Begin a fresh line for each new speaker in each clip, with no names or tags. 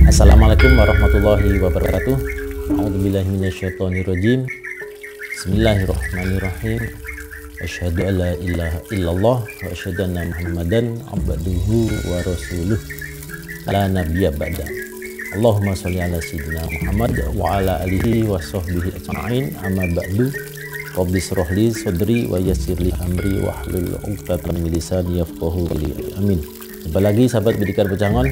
Assalamualaikum warahmatullahi wabarakatuh. A'udzubillahi minasyaitonirrajim. Bismillahirrahmanirrahim. Asyhadu an la ilaha illallah wa asyhadu anna Muhammadan abduhu wa rasuluh. La nabiyya ba'da. Allahumma sholli ala sayyidina Muhammad wa ala alihi wa sahbihi ajma'in. Amma ba'du. Rabbi shrah li sadri wa yassir li amri wahlul 'uqdatam min lisani yafqahu qawli. Amin. Jumpa lagi sahabat Bidikan Pejangon.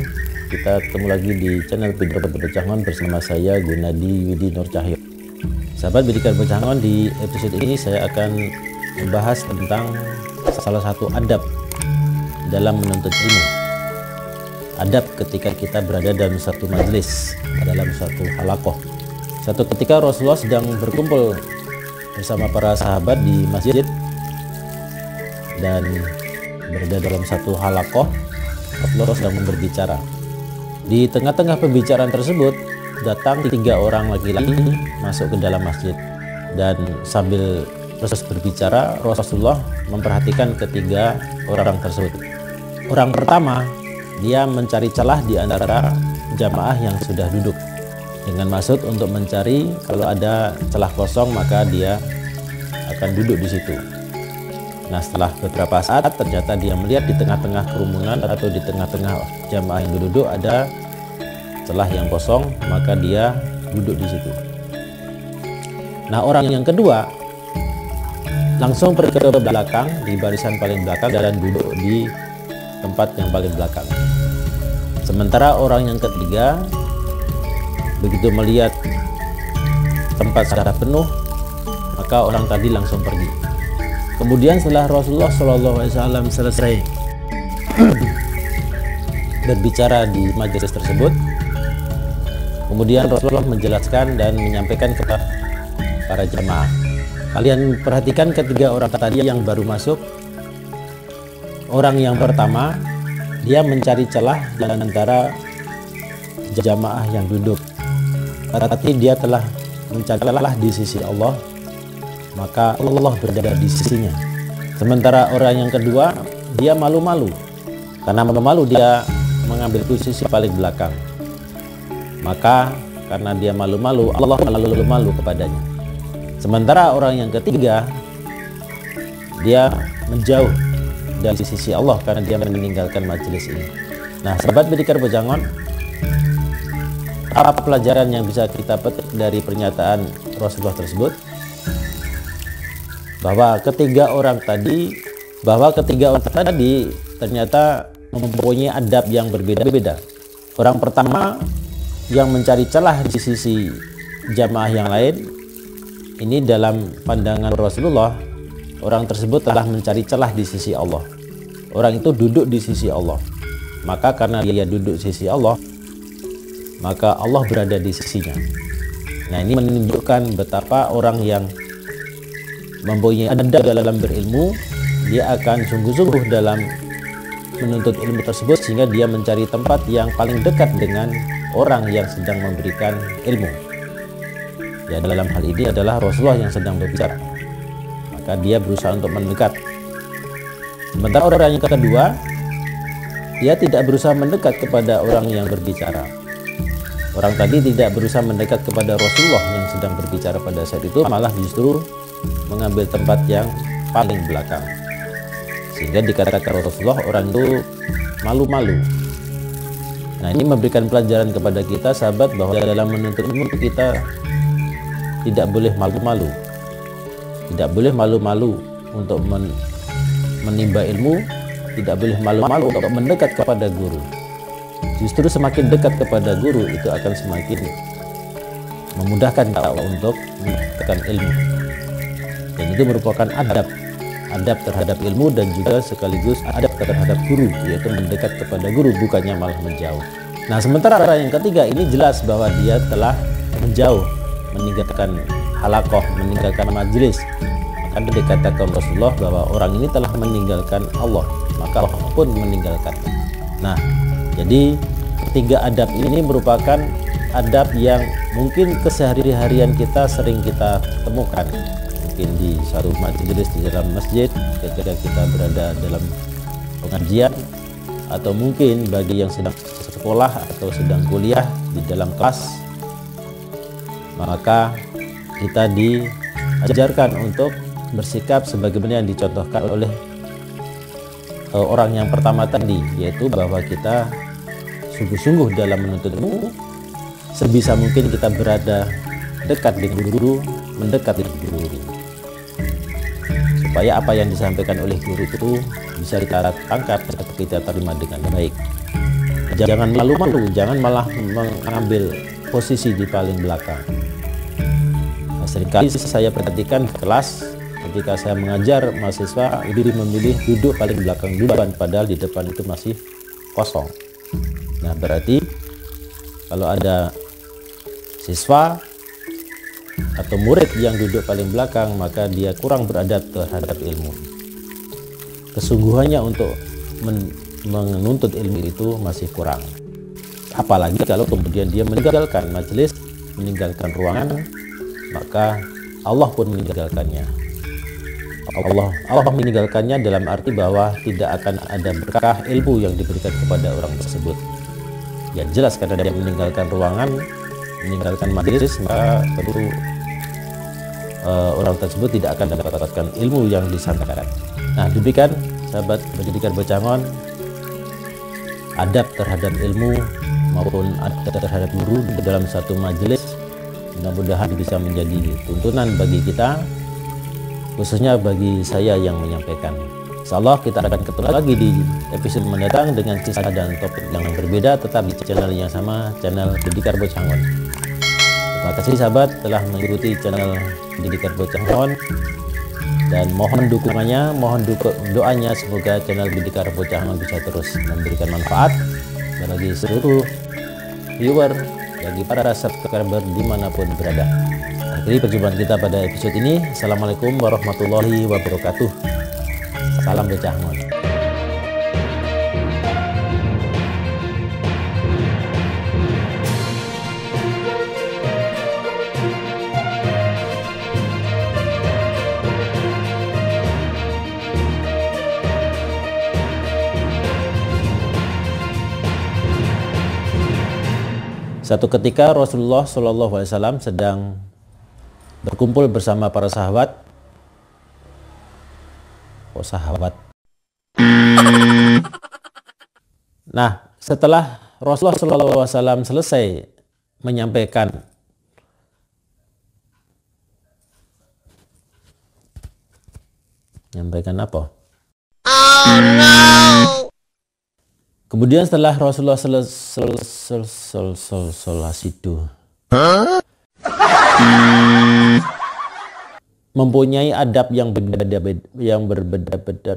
Kita ketemu lagi di channel Bidikan Pejangon bersama saya Gunadi Widi Nur Cahyo. Sahabat Bidikan Pejangon, di episode ini saya akan membahas tentang salah satu adab dalam menuntut ilmu. Adab ketika kita berada dalam satu majelis, dalam satu halaqah. Satu ketika Rasulullah sedang berkumpul bersama para sahabat di masjid dan berada dalam satu halaqah. Rasulullah sedang berbicara. Di tengah-tengah pembicaraan tersebut datang 3 orang laki-laki masuk ke dalam masjid, dan sambil terus berbicara Rasulullah memperhatikan ketiga orang tersebut. Orang pertama, dia mencari celah di antara jamaah yang sudah duduk dengan maksud untuk mencari kalau ada celah kosong maka dia akan duduk di situ. Nah, setelah beberapa saat ternyata dia melihat di tengah-tengah kerumunan atau di tengah-tengah jamaah yang duduk ada celah yang kosong, maka dia duduk di situ. Nah, orang yang kedua langsung pergi ke belakang, di barisan paling belakang, dan duduk di tempat yang paling belakang. Sementara orang yang ketiga begitu melihat tempat sudah penuh, maka orang tadi langsung pergi. Kemudian setelah Rasulullah SAW selesai berbicara di majelis tersebut, kemudian Rasulullah menjelaskan dan menyampaikan kepada para jamaah, kalian perhatikan ketiga orang tadi yang baru masuk. Orang yang pertama, dia mencari celah di antara jamaah yang duduk, tapi dia telah mencari celah di sisi Allah, maka Allah berada di sisinya. Sementara orang yang kedua, dia malu-malu. Karena malu-malu dia mengambil posisi paling belakang. Maka karena dia malu-malu, Allah malu-malu kepadanya. Sementara orang yang ketiga, dia menjauh dari sisi Allah karena dia meninggalkan majelis ini. Nah, sahabat Bidikan Pejangon, apa pelajaran yang bisa kita petik dari pernyataan Rasulullah tersebut? Bahwa ketiga orang tadi ternyata mempunyai adab yang berbeda-beda. Orang pertama yang mencari celah di sisi jamaah yang lain, ini dalam pandangan Rasulullah, orang tersebut telah mencari celah di sisi Allah. Orang itu duduk di sisi Allah, maka karena dia duduk di sisi Allah, maka Allah berada di sisinya. Nah, ini menunjukkan betapa orang yang mempunyai adab dalam berilmu, dia akan sungguh-sungguh dalam menuntut ilmu tersebut, sehingga dia mencari tempat yang paling dekat dengan orang yang sedang memberikan ilmu. Ya, dalam hal ini adalah Rasulullah yang sedang berbicara, maka dia berusaha untuk mendekat. Sementara orang yang kedua, dia tidak berusaha mendekat kepada orang yang berbicara. Orang tadi tidak berusaha mendekat kepada Rasulullah yang sedang berbicara pada saat itu, malah justru mengambil tempat yang paling belakang, sehingga dikatakan Rasulullah orang itu malu-malu. Nah, ini memberikan pelajaran kepada kita sahabat, bahwa dalam menuntut ilmu kita tidak boleh malu-malu, tidak boleh malu-malu untuk menimba ilmu, tidak boleh malu-malu untuk mendekat kepada guru. Justru semakin dekat kepada guru itu akan semakin memudahkan kita untuk mendapatkan ilmu. Dan itu merupakan adab adab terhadap ilmu dan juga sekaligus adab terhadap guru, yaitu mendekat kepada guru bukannya malah menjauh. Nah, sementara yang ketiga ini jelas bahwa dia telah menjauh, meninggalkan halaqah, meninggalkan majelis. Maka dikatakan Rasulullah bahwa orang ini telah meninggalkan Allah, maka Allah pun meninggalkan. Nah, jadi ketiga adab ini merupakan adab yang mungkin kesehari-harian kita sering kita temukan, mungkin di suatu majelis di dalam masjid ketika kita berada dalam pengajian, atau mungkin bagi yang sedang sekolah atau sedang kuliah di dalam kelas, maka kita diajarkan untuk bersikap sebagaimana yang dicontohkan oleh orang yang pertama tadi, yaitu bahwa kita sungguh-sungguh dalam menuntut ilmu. Sebisa mungkin kita berada dekat dengan guru, mendekat dengan guru, supaya apa yang disampaikan oleh guru itu bisa kita tangkap atau kita terima dengan baik. Jangan malu-malu, jangan malah mengambil posisi di paling belakang. Nah, seringkali saya perhatikan di kelas ketika saya mengajar, mahasiswa lebih memilih duduk paling belakang duluan, padahal di depan itu masih kosong. Nah, berarti kalau ada siswa atau murid yang duduk paling belakang, maka dia kurang beradab terhadap ilmu. Kesungguhannya untuk menuntut ilmu itu masih kurang. Apalagi kalau kemudian dia meninggalkan majelis, meninggalkan ruangan, maka Allah pun meninggalkannya. Allah meninggalkannya dalam arti bahwa tidak akan ada berkah ilmu yang diberikan kepada orang tersebut. Ya jelas, karena dia meninggalkan ruangan, meninggalkan majelis, maka tentu orang tersebut tidak akan mendapatkan ilmu yang disampaikan. Nah, demikian sahabat pendidikan Bocangon, adab terhadap ilmu maupun adab terhadap guru dalam satu majelis mudah-mudahan bisa menjadi tuntunan bagi kita, khususnya bagi saya yang menyampaikan. Insyaallah kita akan ketemu lagi di episode mendatang dengan kisah dan topik yang berbeda, tetap di channel yang sama, channel Pendidikan Bocangon. Terima kasih sahabat telah mengikuti channel Pendidikan Bocangon, dan mohon dukungannya, mohon doanya semoga channel Pendidikan Bocangon bisa terus memberikan manfaat bagi seluruh viewer, bagi para subscriber dimanapun berada. Akhiri perjumpaan kita pada episode ini. Assalamualaikum warahmatullahi wabarakatuh. Salam Bocangon. Satu ketika Rasulullah SAW sedang berkumpul bersama para sahabat. Oh, sahabat. Nah, setelah Rasulullah SAW selesai menyampaikan apa? Oh no. Kemudian setelah Rasulullah mempunyai adab yang berbeda-beda